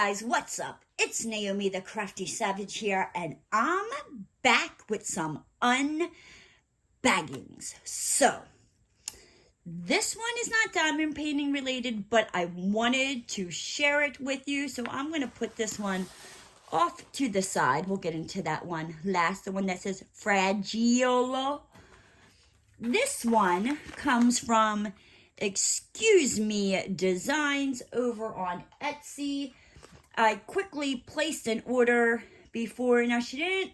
guys, what's up? It's Naomi the Crafty Savage here, and I'm back with some unbaggings. So, this one is not diamond painting related, but I wanted to share it with you, so I'm going to put this one off to the side. We'll get into that one last, the one that says Fragile. This one comes from Excuse Me Designs over on Etsy. I quickly placed an order before. Now, she didn't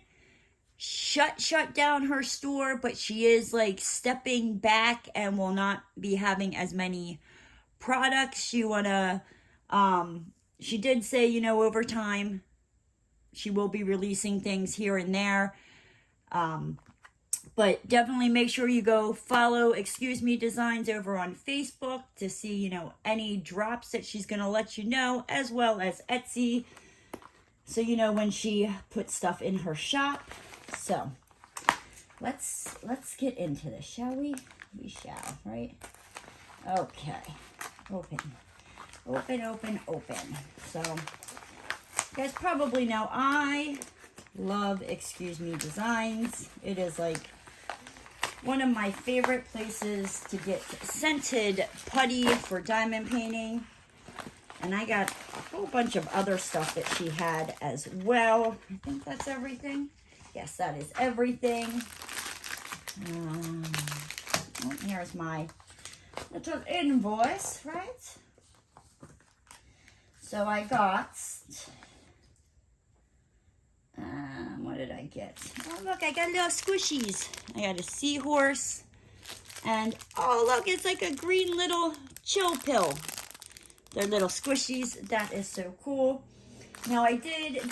shut down her store, but she is like stepping back and will not be having as many products. She did say, you know, over time she will be releasing things here and there. But definitely make sure you go follow Excuse Me Designs over on Facebook to see, you know, any drops that she's going to let you know, as well as Etsy, so you know when she puts stuff in her shop. So, let's get into this, shall we? We shall, right? Okay. Open. So, you guys probably know I love Excuse Me Designs. It is like one of my favorite places to get scented putty for diamond painting. And I got a whole bunch of other stuff that she had as well. I think that's everything. Yes, that is everything. Here's my little invoice, right? So I got... what did I get? Oh, look, I got little squishies. I got a seahorse. And, oh, look, it's like a green little chill pill. They're little squishies. That is so cool. Now,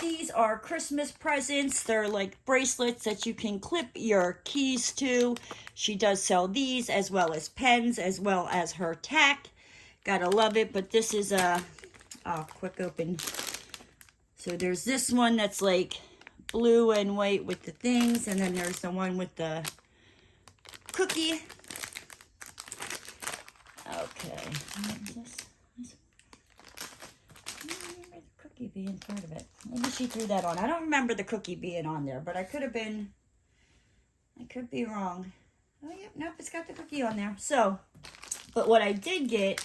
these are Christmas presents. They're like bracelets that you can clip your keys to. She does sell these, as well as pens, as well as her tack. Gotta love it, but this is a quick open. So there's this one that's like blue and white with the things, and then there's the one with the cookie. Okay. The cookie being part of it. Maybe she threw that on. I don't remember the cookie being on there, but I could be wrong. Oh, yep, nope, it's got the cookie on there. So, but what I did get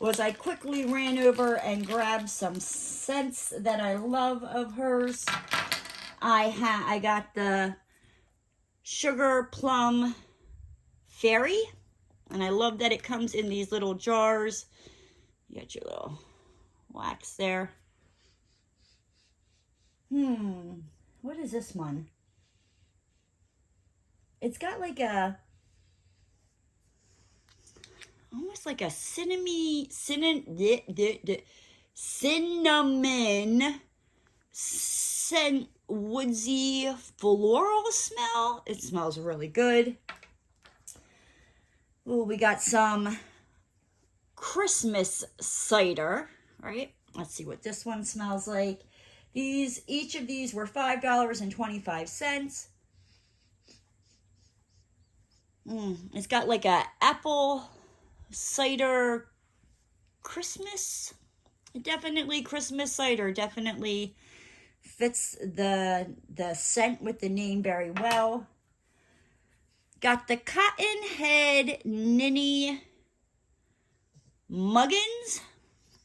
was I quickly ran over and grabbed some scents that I love of hers. I got the Sugar Plum Fairy, and I love that it comes in these little jars. You got your little wax there. What is this one? It's got like almost like a cinnamon scent, woodsy floral smell. It smells really good. Oh, we got some Christmas cider, right? Let's see what this one smells like. Each of these were $5.25. It's got like a apple cider Christmas. Definitely Christmas cider. Definitely fits the scent with the name very well. Got the Cotton Head Ninny Muggins.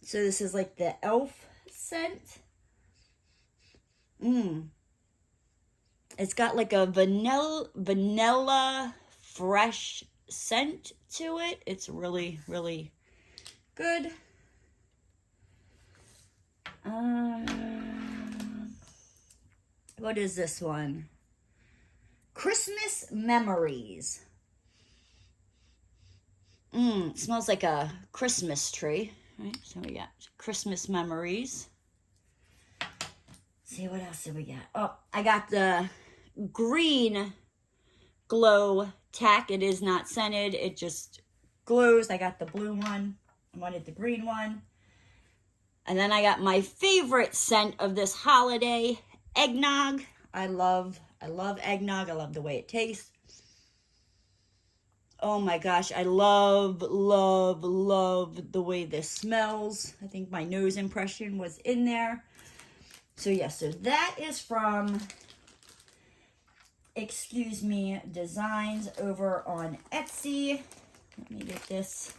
So this is like the elf scent. It's got like a vanilla fresh scent to it. It's really, really good. What is this one? Christmas Memories. It smells like a Christmas tree, right? So we got Christmas Memories. Let's see, what else did we get? Oh, I got the green glow tack. It is not scented. It just glows. I got the blue one. I wanted the green one. And then I got my favorite scent of this holiday, eggnog. I love eggnog. I love the way it tastes. Oh my gosh, I love, love, love the way this smells. I think my nose impression was in there. So yeah, so that is from, excuse me, Designs over on Etsy. Let me get this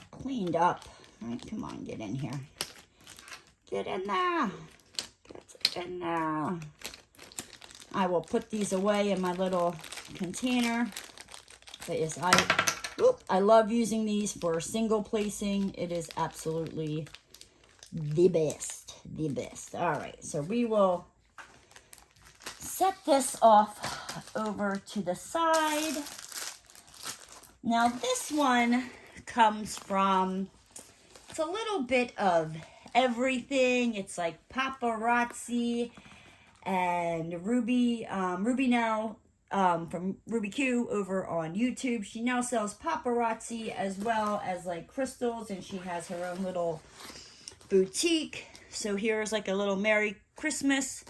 cleaned up. All right, come on, get in here. Get in there. Get in there. I will put these away in my little container. But yes, I love using these for single placing. It is absolutely the best. The best. All right, so we will set this off over to the side. Now this one comes from, it's a little bit of everything. It's like paparazzi and Ruby now from Ruby Q over on YouTube. She now sells paparazzi as well as like crystals, and she has her own little boutique. So here's like a little Merry Christmas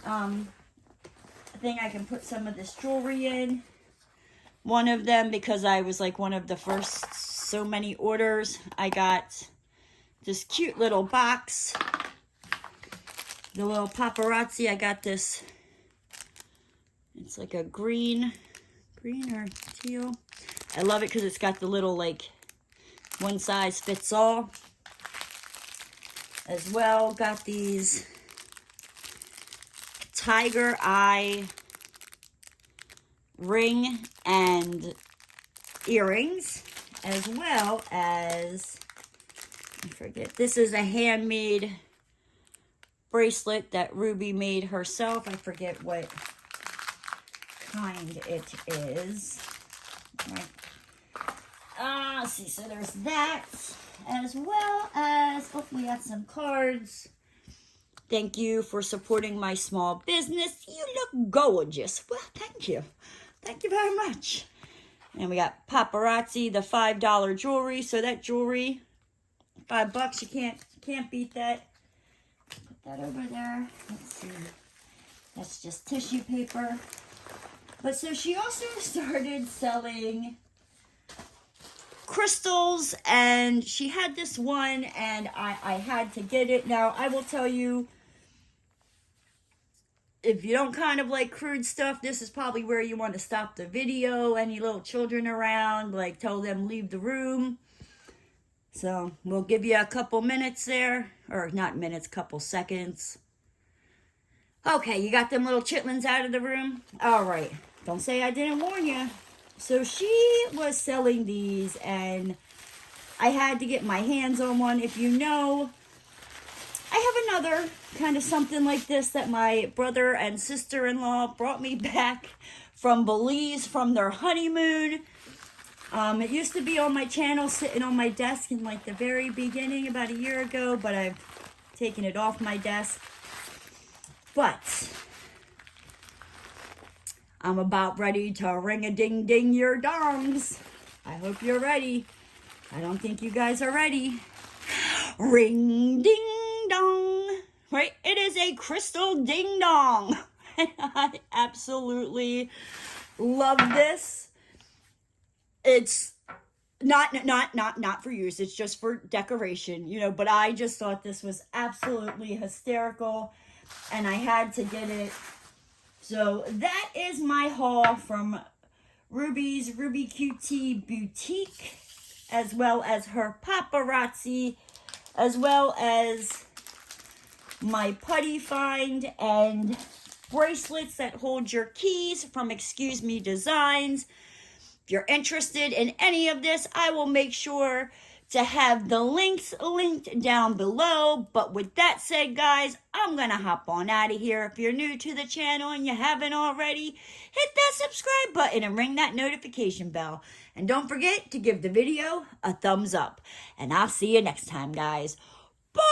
thing I can put some of this jewelry in. One of them, because I was like one of the first so many orders, I got this cute little box. The little paparazzi, I got this, it's like a green or teal. I love it because it's got the little like one size fits all. As well, got these tiger eye ring and earrings, as well as, I forget, this is a handmade bracelet that Ruby made herself. I forget what kind it is. Right. Let's see, so there's that, as well as, oh, we got some cards. Thank you for supporting my small business. You look gorgeous. Well, thank you. Thank you very much. And we got paparazzi, the $5 jewelry. So that jewelry, $5, you can't beat that. Put that over there. Let's see. That's just tissue paper. But so she also started selling crystals, and she had this one, and I had to get it. Now, I will tell you, if you don't kind of like crude stuff, this is probably where you want to stop the video. Any little children around, like, tell them leave the room. So we'll give you a couple minutes there, or not minutes, couple seconds. Okay, you got them little chitlins out of the room? All right, don't say I didn't warn you. So she was selling these, and I had to get my hands on one. If you know, I have another kind of something like this that my brother and sister-in-law brought me back from Belize from their honeymoon. It used to be on my channel, sitting on my desk in like the very beginning about a year ago, but I've taken it off my desk. But I'm about ready to ring-a-ding-ding your dongs. I hope you're ready. I don't think you guys are ready. Ring-ding-dong. Right? It is a crystal ding-dong. And I absolutely love this. It's not for use. It's just for decoration, you know, but I just thought this was absolutely hysterical, and I had to get it. So that is my haul from Ruby's Ruby QT Boutique, as well as her paparazzi, as well as my putty find and bracelets that hold your keys from Excuse Me Designs. If you're interested in any of this, I will make sure to have the links linked down below. But with that said, guys, I'm going to hop on out of here. If you're new to the channel and you haven't already, hit that subscribe button and ring that notification bell. And don't forget to give the video a thumbs up. And I'll see you next time, guys. Bye!